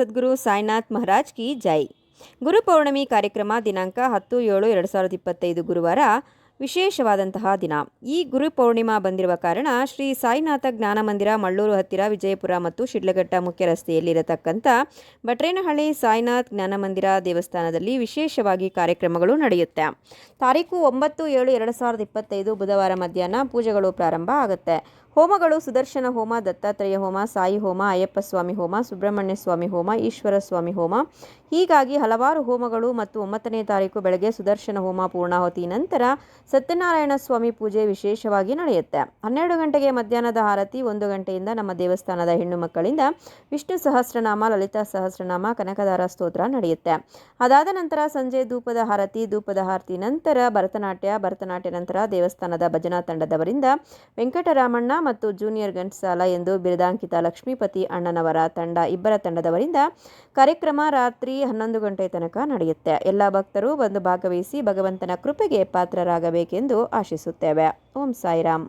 ಸದ್ಗುರು ಸಾಯಿನಾಥ್ ಮಹಾರಾಜ್ ಕಿ ಜೈ. ಗುರುಪೌರ್ಣಮಿ ಕಾರ್ಯಕ್ರಮ ದಿನಾಂಕ 10/7/2025 ಗುರುವಾರ ವಿಶೇಷವಾದಂತಹ ದಿನ. ಈ ಗುರುಪೌರ್ಣಿಮಾ ಬಂದಿರುವ ಕಾರಣ ಶ್ರೀ ಸಾಯಿನಾಥ ಜ್ಞಾನ ಮಂದಿರ, ಮಳ್ಳೂರು ಹತ್ತಿರ ವಿಜಯಪುರ ಮತ್ತು ಶಿಡ್ಲಘಟ್ಟ ಮುಖ್ಯ ರಸ್ತೆಯಲ್ಲಿರತಕ್ಕಂಥ ಭಟ್ರೇನಹಳ್ಳಿ ಸಾಯಿನಾಥ್ ಜ್ಞಾನ ಮಂದಿರ ದೇವಸ್ಥಾನದಲ್ಲಿ ವಿಶೇಷವಾಗಿ ಕಾರ್ಯಕ್ರಮಗಳು ನಡೆಯುತ್ತೆ. ತಾರೀಕು 9/7/2025 ಬುಧವಾರ ಮಧ್ಯಾಹ್ನ ಪೂಜೆಗಳು ಪ್ರಾರಂಭ ಆಗುತ್ತೆ. ಹೋಮಗಳು ಸುದರ್ಶನ ಹೋಮ, ದತ್ತಾತ್ರೇಯ ಹೋಮ, ಸಾಯಿ ಹೋಮ, ಅಯ್ಯಪ್ಪ ಸ್ವಾಮಿ ಹೋಮ, ಸುಬ್ರಹ್ಮಣ್ಯ ಸ್ವಾಮಿ ಹೋಮ, ಈಶ್ವರ ಸ್ವಾಮಿ ಹೋಮ, ಹೀಗಾಗಿ ಹಲವಾರು ಹೋಮಗಳು ಮತ್ತು 9ನೇ ತಾರೀಕು ಬೆಳಗ್ಗೆ ಸುದರ್ಶನ ಹೋಮ ಪೂರ್ಣಾಹುತಿ ನಂತರ ಸತ್ಯನಾರಾಯಣ ಸ್ವಾಮಿ ಪೂಜೆ ವಿಶೇಷವಾಗಿ ನಡೆಯುತ್ತೆ. 12 ಗಂಟೆಗೆ ಮಧ್ಯಾಹ್ನದ ಆರತಿ, 1 ಗಂಟೆಯಿಂದ ನಮ್ಮ ದೇವಸ್ಥಾನದ ಹೆಣ್ಣು ಮಕ್ಕಳಿಂದ ವಿಷ್ಣು ಸಹಸ್ರನಾಮ, ಲಲಿತಾ ಸಹಸ್ರನಾಮ, ಕನಕದಾರ ಸ್ತೋತ್ರ ನಡೆಯುತ್ತೆ. ಅದಾದ ನಂತರ ಸಂಜೆ ಧೂಪದ ಆರತಿ ನಂತರ ಭರತನಾಟ್ಯ ನಂತರ ದೇವಸ್ಥಾನದ ಭಜನಾ ತಂಡದವರಿಂದ ವೆಂಕಟರಾಮಣ್ಣ ಮತ್ತು ಜೂನಿಯರ್ ಘಂಟಸಾಲ ಎಂದು ಬಿರುದಾಂಕಿತ ಲಕ್ಷ್ಮೀಪತಿ ಅಣ್ಣನವರ ಇಬ್ಬರ ತಂಡದವರಿಂದ ಕಾರ್ಯಕ್ರಮ ರಾತ್ರಿ 11 ಗಂಟೆ ತನಕ ನಡೆಯುತ್ತೆ. ಎಲ್ಲ ಭಕ್ತರು ಬಂದು ಭಾಗವಹಿಸಿ ಭಗವಂತನ ಕೃಪೆಗೆ ಪಾತ್ರರಾಗಬೇಕೆಂದು ಆಶಿಸುತ್ತೇವೆ. ಓಂ ಸಾಯಿರಾಮ್.